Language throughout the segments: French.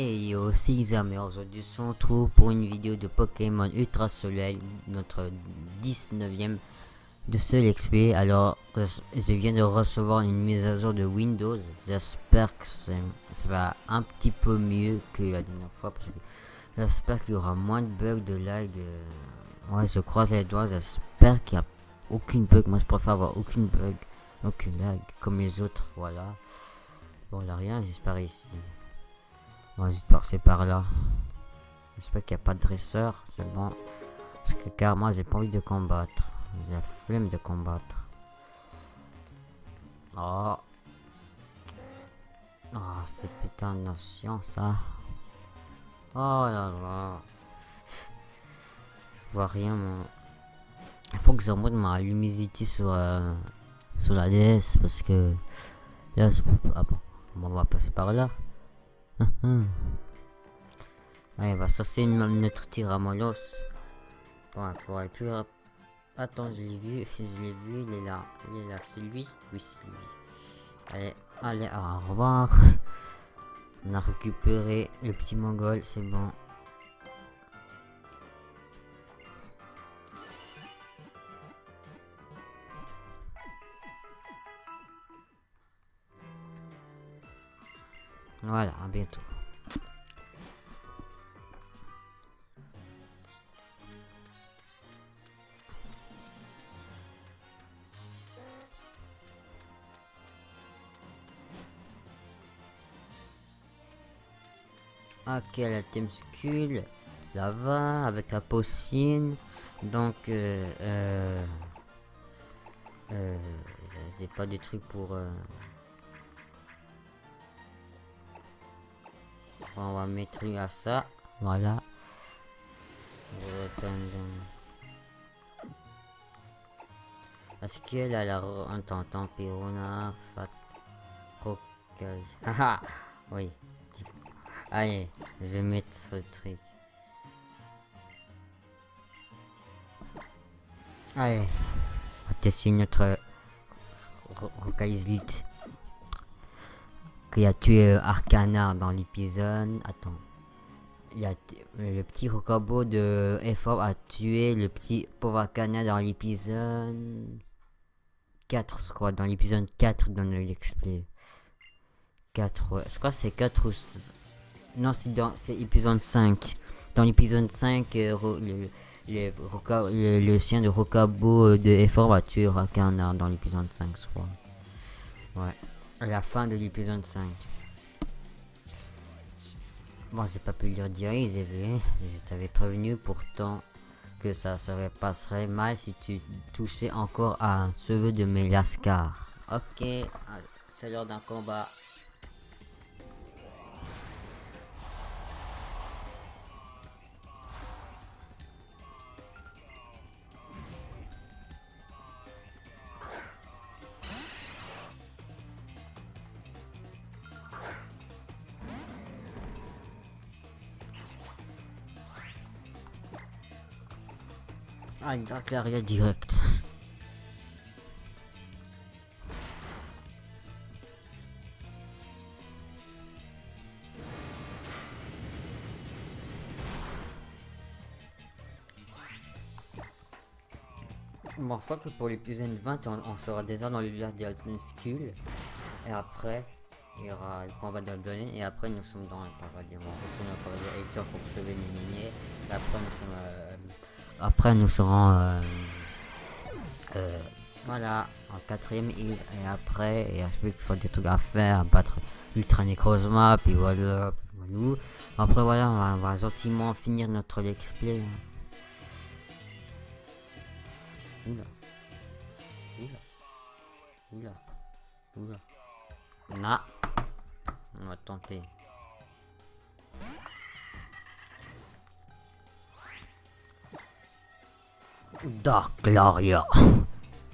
Et yo, c'est Xamer. Aujourd'hui, on se retrouve pour une vidéo de Pokémon Ultra Soleil, notre 19e de ce XP. Alors, je viens de recevoir une mise à jour de Windows. J'espère que ça va un petit peu mieux que la dernière fois, parce que j'espère qu'il y aura moins de bugs, de lag. Ouais, je croise les doigts. J'espère qu'il n'y a aucune bug. Moi, je préfère avoir aucune bug, aucune lag, comme les autres. Voilà. Bon, là, rien, j'espère ici. On va juste passer par là. J'espère qu'il n'y a pas de dresseur. C'est bon. Parce que car moi j'ai pas envie de combattre. J'ai la flemme de combattre. Oh. Oh, c'est putain de notion ça. Oh là là. Je vois rien mon. Il faut que je remonte ma luminosité sur la DS parce que là je peux pas. Ah bon. On va passer par là. Allez, bah ça c'est notre Tiramolos. Bon, pour aller plus rapide. Attends, je l'ai vu, il est là, c'est lui. Oui, c'est lui. Allez, au revoir. On a récupéré le petit mongol, c'est bon. Voilà, à bientôt. Ok, la Temscule, là-bas, avec la Pocine. Donc, j'ai pas des trucs pour... On va mettre à ça, voilà. Est-ce qu'elle a la... Attends, Pirona, Fat... Rocaille. Haha, oui. Allez, je vais mettre ce truc. Allez, on va tester notre Rocaille qui a tué Arcana dans l'épisode. Attends. Le petit Rocabo de Effort a tué le petit pauvre Arcana dans l'épisode 4, je crois. Dans l'épisode 4 dans le XP. 4, ouais. Je crois que c'est 4 ou... Non, c'est épisode 5. Dans l'épisode 5, le chien de Rocabo de Effort va tuer Arcana dans l'épisode 5, je crois. Ouais. À la fin de l'épisode 5. Bon, j'ai pas pu lire direct, je t'avais prévenu pourtant que ça passerait mal si tu touchais encore à un cheveu de mes lascars. Ok, c'est l'heure d'un combat. Ah, une Dark Laria direct. Bon, je crois que pour l'épisode 20, on sera déjà dans le village de Skull. Et après, il y aura le combat d'Aldonen. Et après, nous sommes dans le paradis. On retourne au paradis Hector pour sauver les lignées. Et après, nous serons. Voilà, en 4ème île. Et après, il y a qu'il faut des trucs à faire. Battre Ultra Necrozma. Puis voilà. Après, voilà, on va gentiment finir notre let's play. Oula. Na. On va tenter. Dark Laria.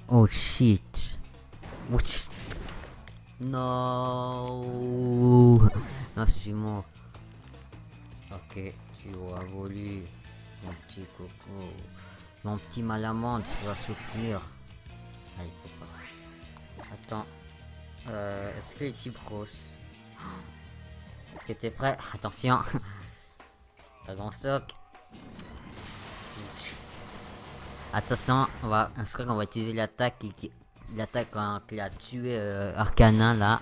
Oh shit. Non. Non, je suis mort. Ok, tu as voulu. Mon petit coco. Mon petit malamande, tu vas souffrir. Allez, c'est pas grave. Attends. Est-ce que les types roses... Est-ce que t'es prêt? Attention. Le grand soc. Attention, je crois qu'on va utiliser l'attaque l'attaque qui a tué Arcana là.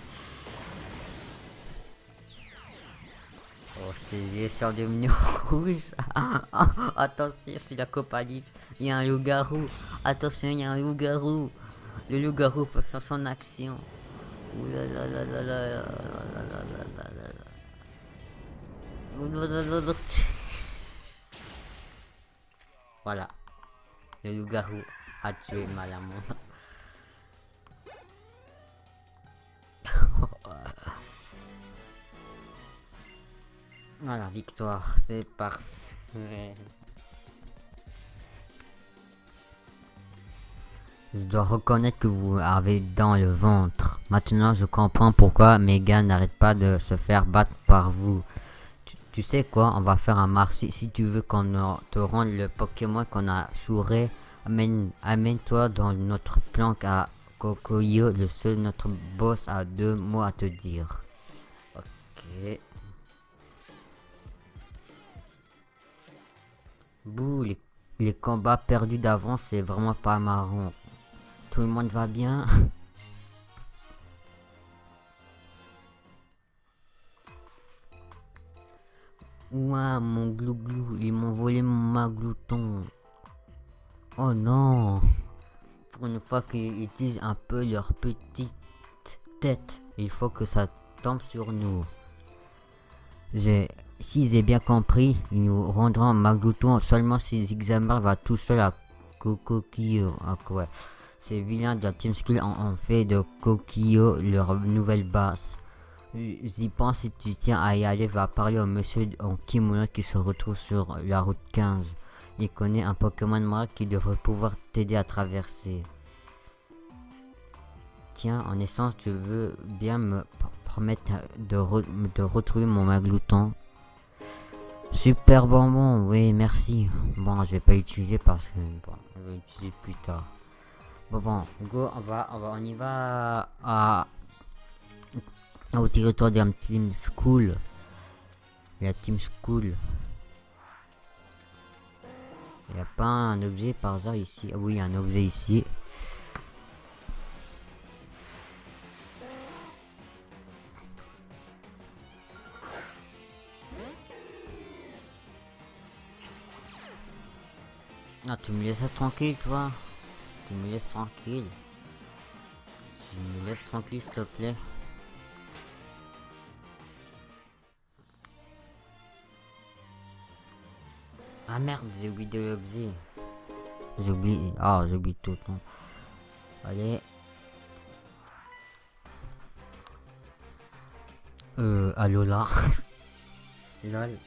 Oh, c'est sur le menu rouge. Attention, je suis l'apocalypse. Il y a un loup-garou. Attention, il y a un loup-garou. Le loup-garou peut faire son action. Ouh là là là là là là là là là là là. Ouh là là là là. Voilà. Le loup-garou a tué Malamon. Voilà, victoire, c'est parfait. Je dois reconnaître que vous avez dans le ventre. Maintenant, je comprends pourquoi Megan n'arrête pas de se faire battre par vous. Tu sais quoi, on va faire un marché. Si tu veux qu'on te rende le Pokémon qu'on a chouré, amène-toi dans notre planque à Kokoyo. Le seul notre boss a 2 mots à te dire. Ok. Bouh, les combats perdus d'avance, c'est vraiment pas marrant. Tout le monde va bien? Ouah, mon glouglou, ils m'ont volé mon maglouton. Oh non! Pour une fois qu'ils utilisent un peu leur petite tête, il faut que ça tombe sur nous. Si j'ai bien compris, ils nous rendront maglouton seulement si Zigzamer va tout seul à Kokokyo. Ouais. Ces vilains de la Team Skill ont fait de Kokio leur nouvelle base. J'y pense, si tu tiens à y aller, va parler au monsieur en kimono qui se retrouve sur la route 15. Il connaît un Pokémon mort qui devrait pouvoir t'aider à traverser. Tiens, en essence, tu veux bien me promettre de retrouver mon maglouton? Super bonbon, oui, merci. Bon, je vais pas l'utiliser parce que bon, je vais l'utiliser plus tard. Bon, go, on y va au territoire de la Team School. La Team School. Il n'y a pas un objet par hasard ici? Ah oui, il y a un objet ici. Ah, tu me laisses tranquille, toi? Tu me laisses tranquille. Tu me laisses tranquille, s'il te plaît. Ah merde, j'ai oublié de l'objet. J'oublie tout le temps. Allez. Alola. Lol.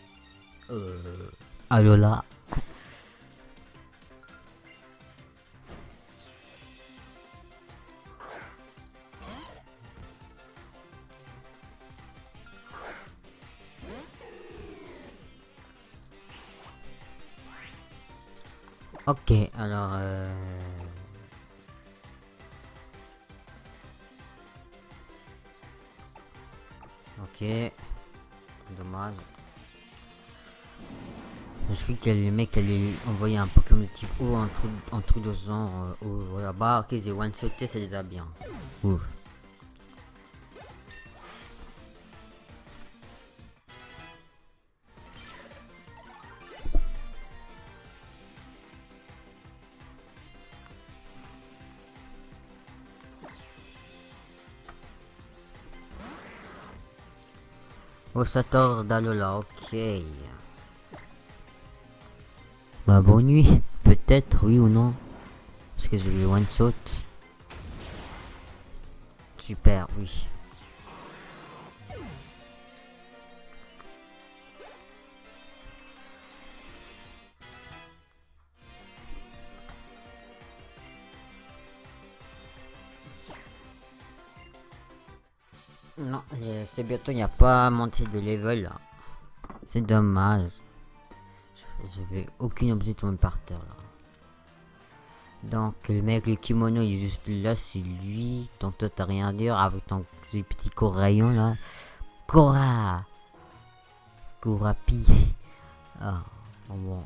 Alola. Ok, alors ok, dommage. Je suis que le mec allait envoyer un Pokémon de type eau, un truc de genre voilà. Bah ok, j'ai one sauté, c'est déjà bien. Ouh. Ossator d'Alola, ok. Bah bonne nuit, peut-être, oui ou non. Parce que je vais one shot. Super, oui. Non, c'est bientôt, il n'y a pas monté de level là. C'est dommage. Je vais aucun objet tomber par terre là. Donc le mec, le kimono il est juste là, c'est lui. Donc toi t'as rien à dire avec ton petit corayon là. Cora! Kourapi. Ah, bon.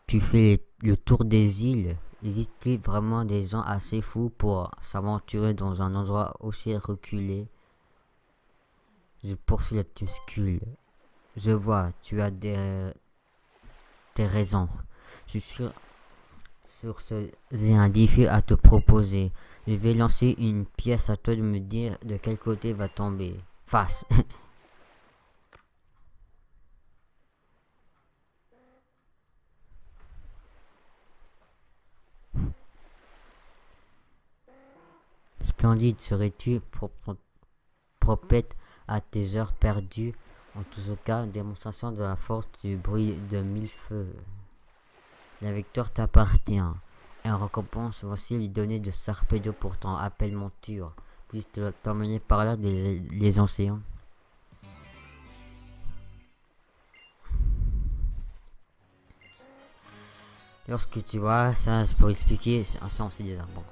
Tu fais le tour des îles. Existe-t-il vraiment des gens assez fous pour s'aventurer dans un endroit aussi reculé? Je poursuis la Team Skull. Je vois, tu as des raisons. Je suis sur ce, j'ai un défi à te proposer. Je vais lancer une pièce, à toi de me dire de quel côté va tomber. Face. Splendide, serais-tu prophète à tes heures perdues? En tout cas, démonstration de la force du bruit de mille feux. La victoire t'appartient. Et en récompense, voici lui donner de sarpédo pour ton appel monture. Puisse t'emmener par là les océans. Lorsque tu vois, ça c'est pour expliquer, ça on sait déjà. Bon,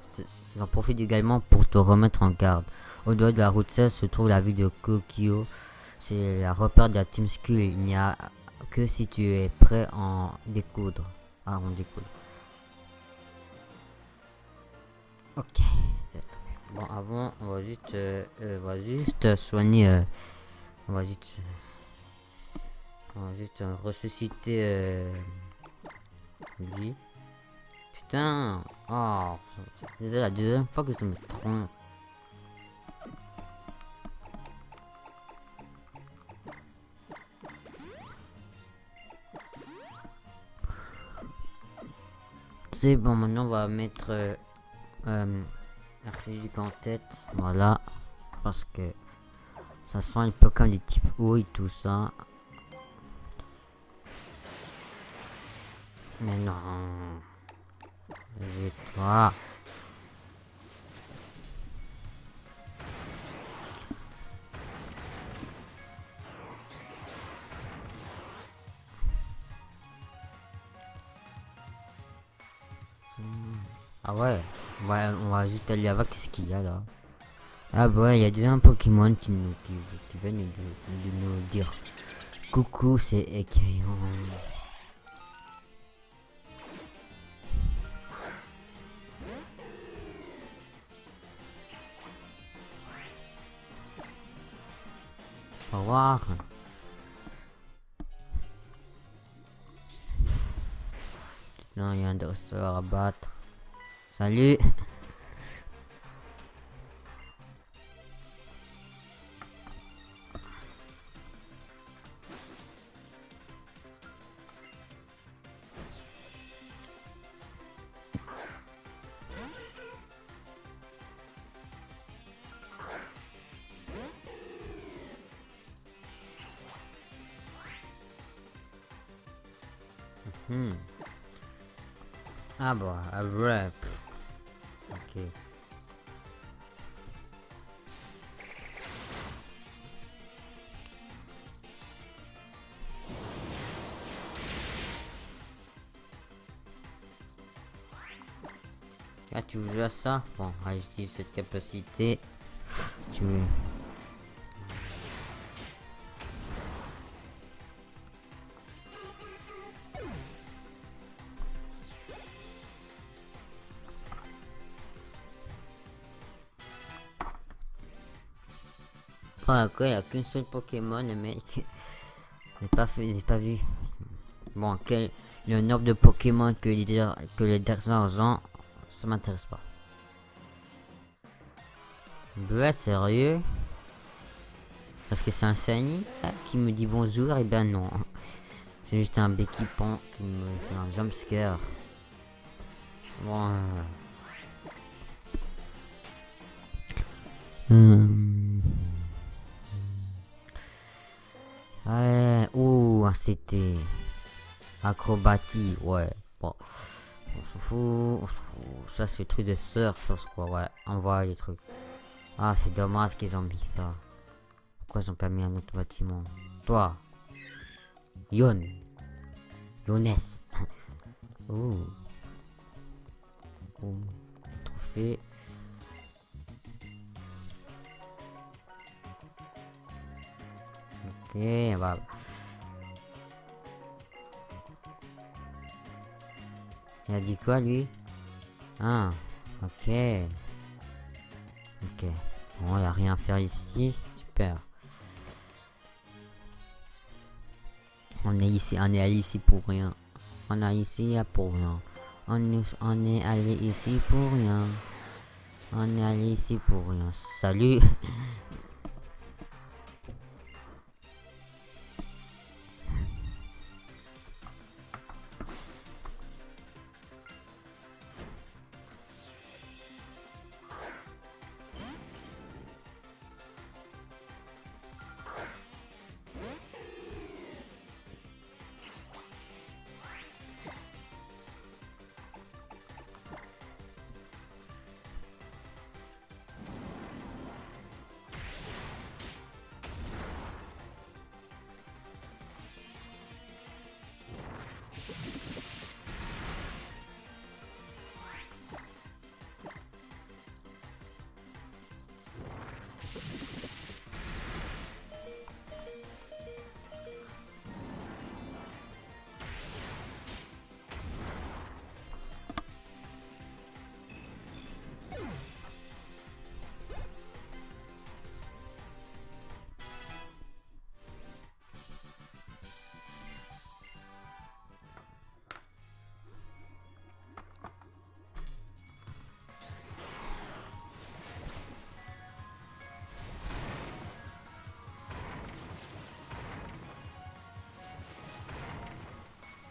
ils en profitent également pour te remettre en garde. Au delà de la route 16 se trouve la ville de Kokyo. C'est la repère de la Team Skull. Il n'y a que si tu es prêt à en découdre. Ah, en découdre. Ok. Bon, avant, on va juste soigner. On va juste, ressusciter lui. Putain. Oh, c'est la deuxième fois que je me trompe. C'est bon, maintenant on va mettre Archiduc en tête. Voilà. Parce que ça sent un peu comme les types hauts et tout ça. Mais non. Et toi. Ah ouais. On va juste aller avec ce qu'il y a là. Ah bah ouais, il y a déjà un Pokémon qui vient de nous dire coucou, c'est Ekeyon. Au revoir. Non, il y a un dresseur à battre. Salut. Ah bah, un rap. Ok. Ah, tu joues à ça? Bon, ah, j'utilise cette capacité. Tu veux. Ah, quoi, il n'y a qu'une seule Pokémon, le mec. J'ai pas vu. Bon, le nombre de Pokémon que les derniers ont, ça m'intéresse pas. Bleu, sérieux? Parce que c'est un Sani qui me dit bonjour, et ben non. C'est juste un béquipant qui me fait un jumpscare. Bon. Ouais, ouh, c'était acrobatie, ouais. Bon, on s'en fout. Ça, c'est le truc de surf, ça, je crois, ouais. On voit les trucs. Ah, c'est dommage qu'ils ont mis ça. Pourquoi ils ont pas mis un autre bâtiment? Toi, Yon, Yonès. Ouh. Ouh, trophée. bah. Il a dit quoi lui? Ah, ok. Ok. Bon, il n'y a rien à faire ici. Super. On est allé ici pour rien. On est ici pour rien. On est allé ici pour rien. On est allé ici pour rien. Salut.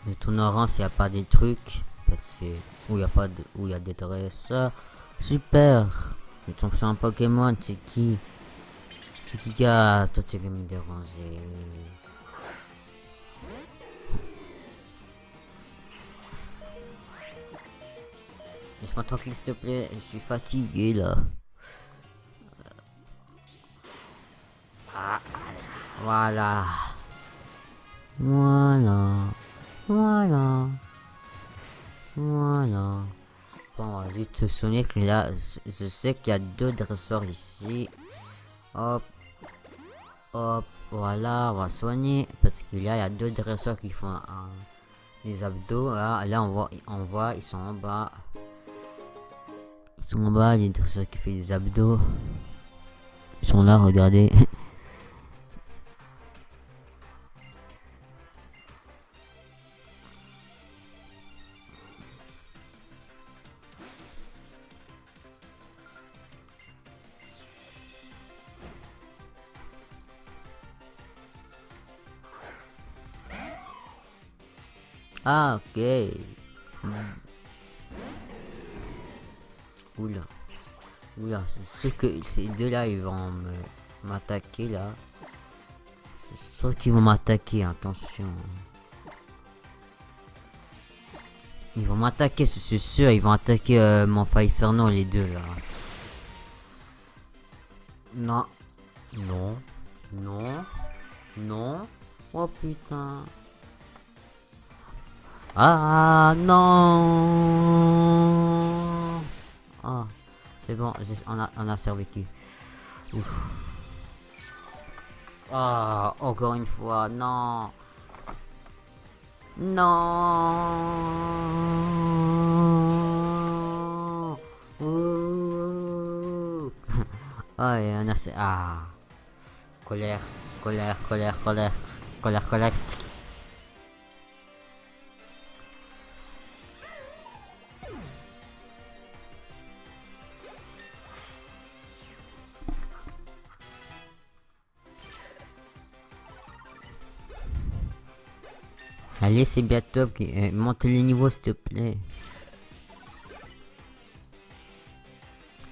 Je tourne en rond s'il n'y a pas des trucs. Parce que. Où il y a pas de. Où il y a des dresseurs. Super. Je tombe sur un Pokémon, c'est qui? C'est qui gars? Toi tu veux me déranger. Laisse-moi tranquille s'il te plaît, je suis fatigué là. Ah, voilà. Voilà. Voilà. Voilà. Bon, on va juste se souvenir que là, je sais qu'il y a 2 dresseurs ici. Hop. Hop. Voilà, on va soigner. Parce que là, il y a 2 dresseurs qui font des abdos. Là on voit, ils sont en bas. Ils sont en bas, les dresseurs qui font des abdos. Ils sont là, regardez. Ah, ok. Oula. Oula, je sais que ces deux-là, ils vont m'attaquer là. C'est sûr qu'ils vont m'attaquer, attention. Ils vont m'attaquer, c'est sûr, ils vont attaquer mon Inferno, les deux là. Non. Non. Non. Non. Oh putain. Ah non. Ah, c'est bon, on a survécu. Ouf. Ah, encore une fois, non. Non. Ouh. Ah, et on a... Ah. Colère, colère, colère, colère, colère, colère. Allez, c'est bientôt. Monte les niveaux, s'il te plaît.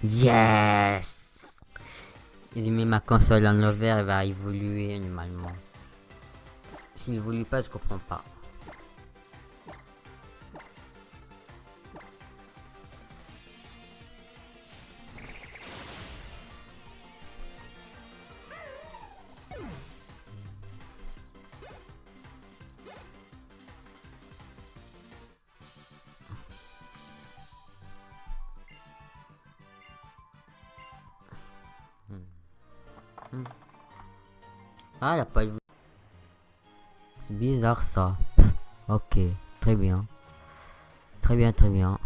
Yes! J'ai mis ma console en l'envers, elle va évoluer normalement. S'il évolue pas, je comprends pas. Ah, elle a pas évolué. C'est bizarre ça. Ok, très bien. Très bien, très bien.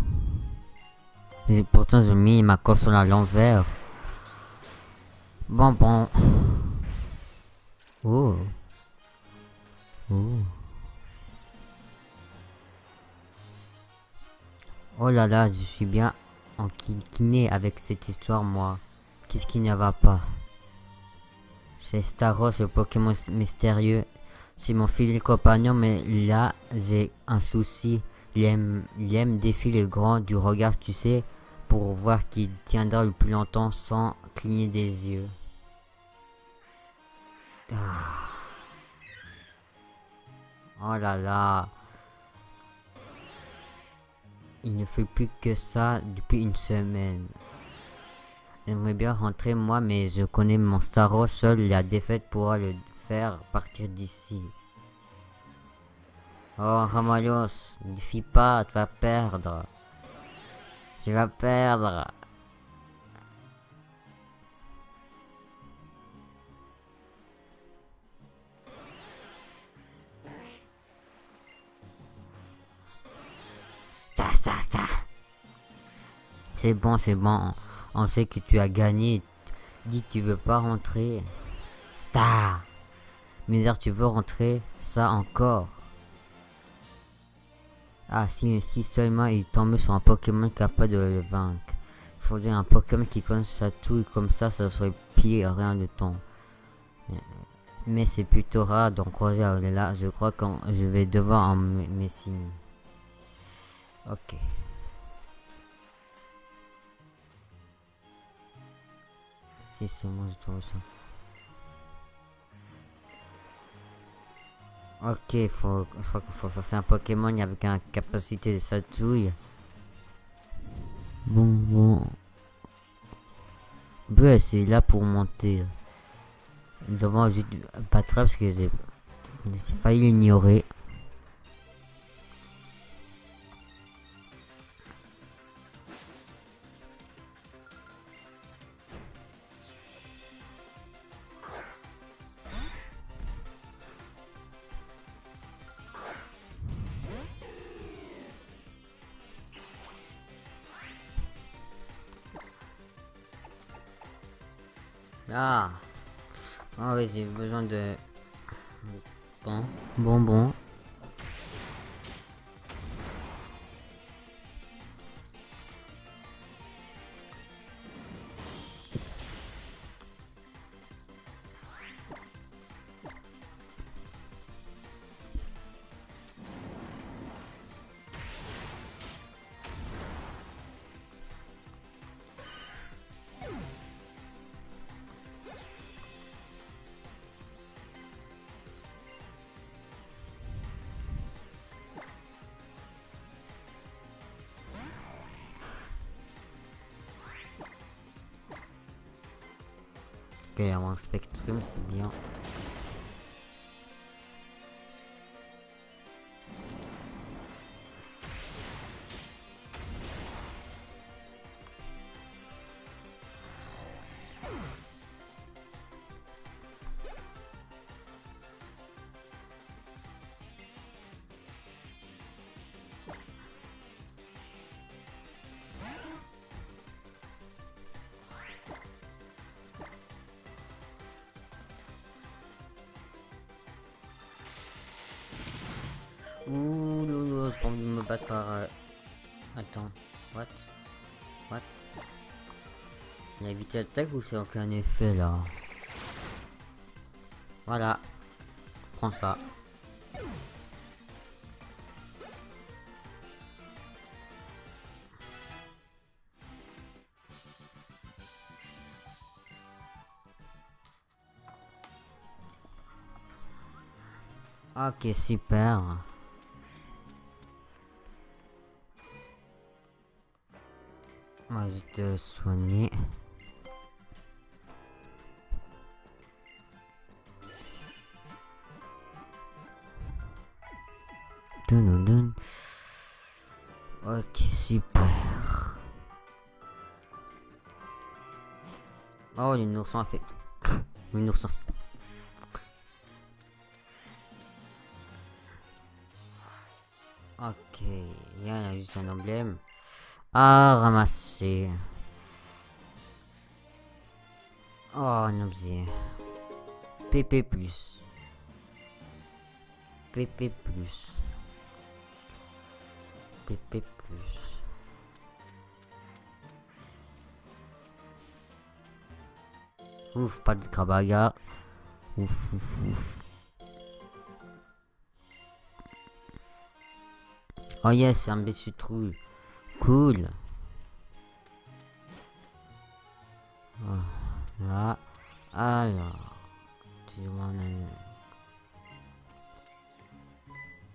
Et pourtant j'ai mis ma console à l'envers. Bon. Oh. Oh. Oh là là, je suis bien enquiquiné avec cette histoire, moi. Qu'est-ce qui ne va pas? C'est Staros, le Pokémon mystérieux. C'est mon fidèle compagnon, mais là, j'ai un souci. Il aime défier le grand du regard, tu sais, pour voir qui tiendra le plus longtemps sans cligner des yeux. Ah. Oh là là. Il ne fait plus que ça depuis une semaine. J'aimerais bien rentrer moi, mais je connais mon Staros, seul la défaite pourra le faire partir d'ici. Oh Ramalios, ne défie pas, tu vas perdre. Tu vas perdre. Ça. C'est bon, c'est bon. On sait que tu as gagné. Dis que tu veux pas rentrer. Star. Misère, tu veux rentrer? Ça encore. Ah, si seulement il tombe sur un Pokémon capable de le vaincre. Il faudrait un Pokémon qui connaisse sa touille comme ça serait pire, rien de temps. Mais c'est plutôt rare d'en croiser là. Je crois que je vais devoir en m'essayer. Ok. Si seulement je trouve ça. Ok, je crois qu'il faut chercher un Pokémon avec une capacité de satouille. Bon. Bah, c'est là pour monter. Devant juste battre parce que j'ai failli l'ignorer. Ah oui, j'ai besoin de... Bon. Ok, avoir un Spectrum, c'est bien. Ouh, loulou, j'ai pas envie de me battre par... Attends, what? Il a évité l'attaque ou c'est aucun effet là? Voilà, prends ça. Ok, super. On va juste soigner. Ok, super. Oh, les nourrissons affectent. Les nourrissons. rien, il y a juste un emblème. Ah, ramasser. Oh, un objet. PP+. PP+. PP+. Ouf, pas de Krabaga. Ouf, ouf, ouf. Oh yes, un Bessutru. Cool. Oh, là. Alors.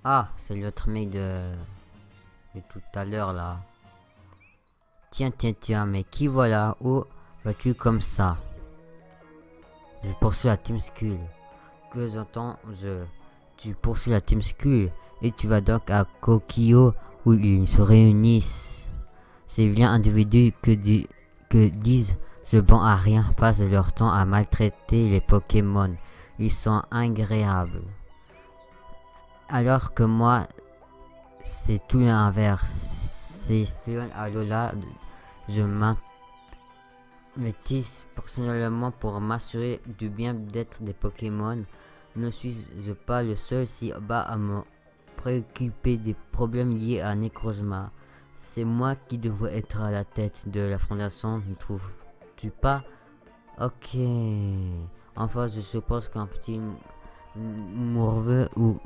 Ah, c'est l'autre mec de tout à l'heure là. Tiens, tiens, tiens, mais qui voilà? Où vas-tu comme ça? Je poursuis la Team Skull. Que j'entends, tu poursuis la Team Skull et tu vas donc à Kokio où ils se réunissent. Ces vilains individus que disent ce banc à rien passent leur temps à maltraiter les Pokémon. Ils sont agréables. Alors que moi, c'est tout l'inverse. C'est Alola, je m'investis personnellement pour m'assurer du bien-être des Pokémon. Ne suis-je pas le seul si bas à me préoccuper des problèmes liés à Necrozma? C'est moi qui devrais être à la tête de la fondation, ne trouves-tu pas? Ok. Enfin, je suppose qu'un petit morveux ou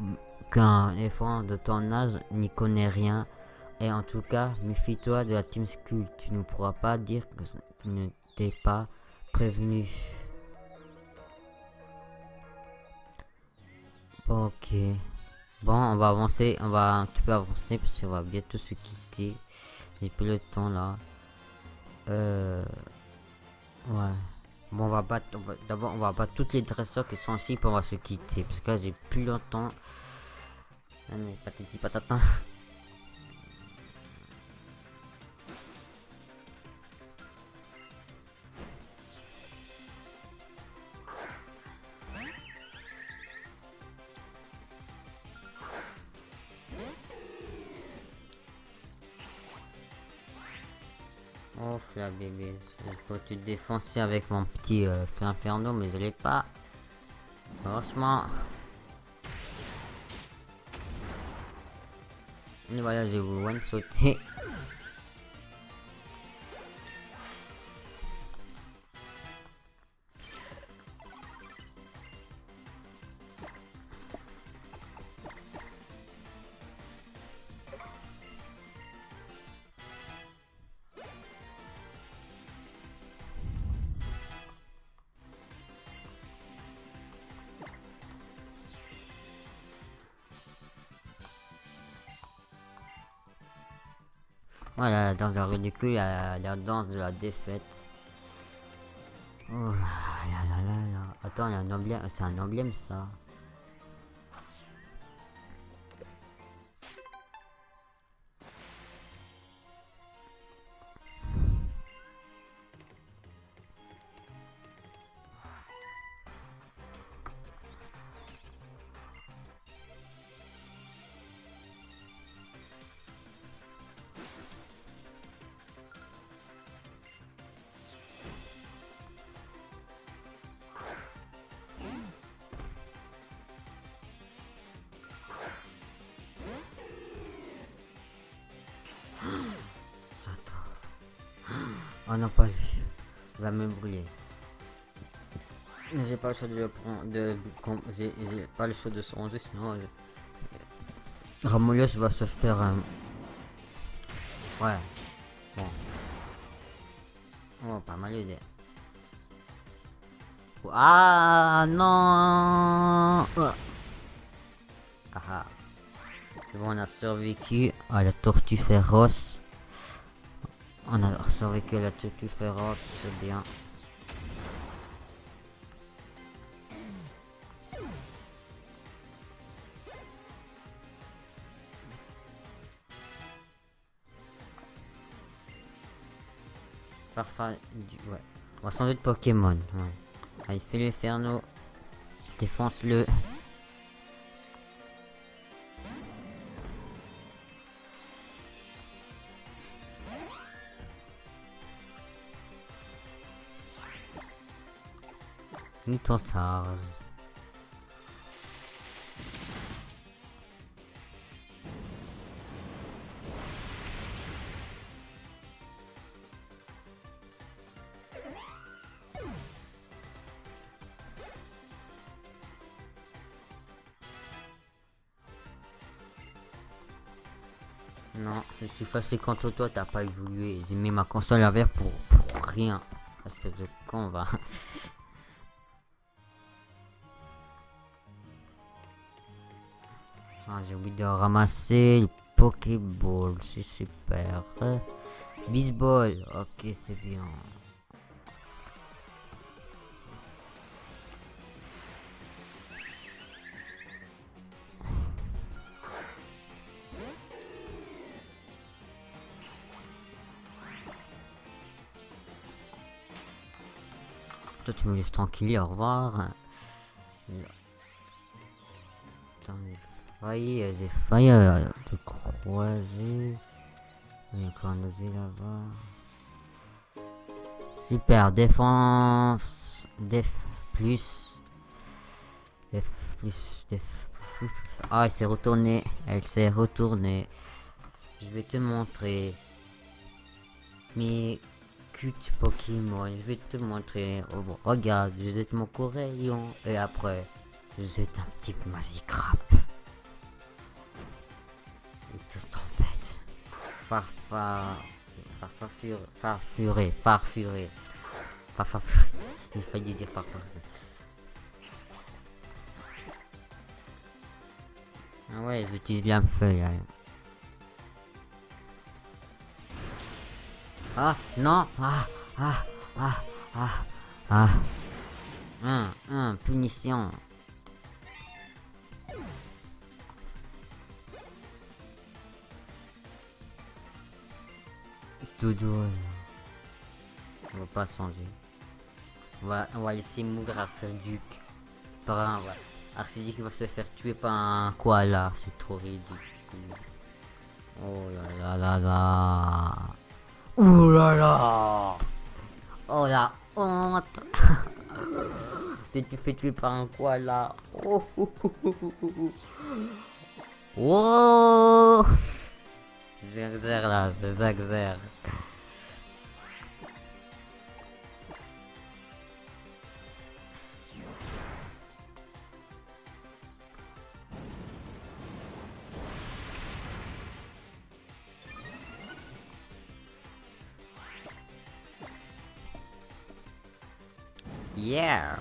qu'un enfant de ton âge n'y connaît rien. Et en tout cas, méfie-toi de la Team Skull. Tu ne pourras pas dire que tu ne t'es pas prévenu. Ok. Bon, on va avancer. On va un petit peu avancer parce qu'on va bientôt se quitter. J'ai plus le temps là. Ouais. Bon, d'abord, on va battre toutes les dresseurs qui sont ici, puis on va se quitter. Parce que là, j'ai plus longtemps. Allez, patati patata. Oh la bébé, je peux te défoncer avec mon petit feu inferno, mais je l'ai pas. Franchement. Et voilà, je vous one sauter. Voilà, la danse de la ridicule, la danse de la défaite. Oh là là là là. Attends, il y a un emblème, c'est un emblème ça. Oh non, pas lui. Il va me brûler. Mais j'ai pas le choix de le prendre. J'ai pas le choix de se ranger, sinon. Ramolios va se faire. Ouais. Bon. Oh, pas mal aidé. Ah non. Ah. C'est bon, on a survécu à la tortue féroce. On a survécu à la tortue féroce, c'est bien. Parfois, ouais. On va changer de Pokémon. Ouais. Allez, fais l'inferno. Défonce-le. Ni ton charge. Non, je suis fâché contre toi, t'as pas évolué. J'ai mis ma console à verre pour rien. Espèce de con, va. Ah, j'ai oublié de ramasser le Pokéball, c'est super. Baseball, ok, c'est bien. Toi, tu me laisses tranquille, au revoir. Putain, j'ai failli te croiser. Il y a encore un objet là-bas. Super, défense. Def plus. Def plus. Def plus. Ah, elle s'est retournée. Elle s'est retournée. Je vais te montrer. Mes cute Pokémon. Je vais te montrer. Oh, bon, regarde, je jette mon Corayon. Et après, je jette un petit Magikarp. Et tous tempête. Farfuré. J'ai failli dire farfuré. Ah ouais, j'utilise la feuille là. Ah non. Punition. Doudou. On va pas changer. On va laisser mourir Arceduc. Par un, ouais. Arceduc va se faire tuer par un koala. C'est trop ridicule. Oh là là là là. Ouh là là. Oh la honte. Tu te fais tuer par un koala. Oh. Oh. Zerzer là, c'est Zerzer. Yeah.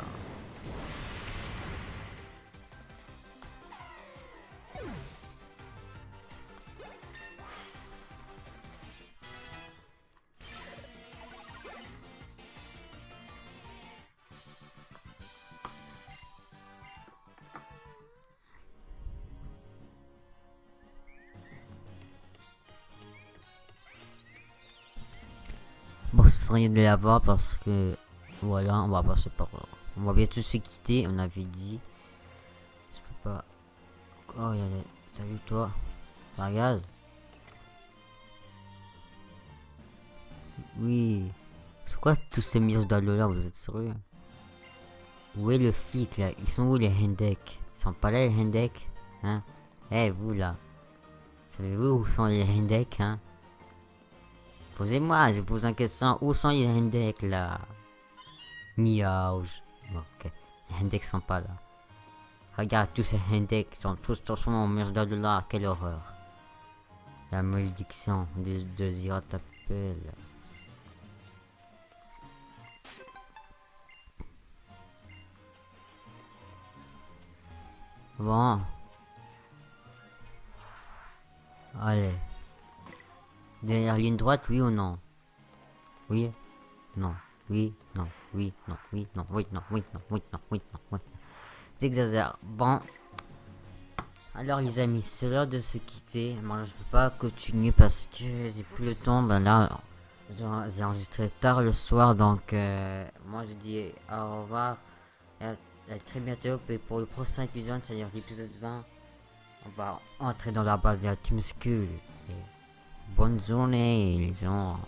Bon, ce serait de l'avoir parce que voilà, on va passer par. On va bientôt se quitter, on avait dit. Je peux pas. Oh, salut toi. Regarde. Oui. C'est quoi tous ces mirages là, vous êtes sérieux? Où est le flic là? Ils sont où les Hendek? Ils sont pas là les Hendek? Hein? Eh vous là. Savez-vous où sont les Hendek, hein? Posez-moi, je pose une question. Où sont les Hendek là? Miaou. Ok. Les Hendek sont pas là. Regarde, tous ces Hendek sont tous transformés en Mirzadullah. Quelle horreur. La malédiction de Zira t'appelle. Bon. Allez. Derrière ligne droite, oui ou non? Oui. Non. Oui. Non. Oui. Non. Oui. Non. Oui. Non. Oui. Non. Oui. Non. Oui. Non. Oui. J'exagère. Bon. Alors les amis, c'est l'heure de se quitter. Moi je peux pas continuer parce que j'ai plus le temps. Ben là, j'ai enregistré tard le soir. Donc moi je dis au revoir. Et à très bientôt. Et pour le prochain épisode, c'est-à-dire l'épisode 20, on va entrer dans la base de la Team Skull. Et bonne journée les gens.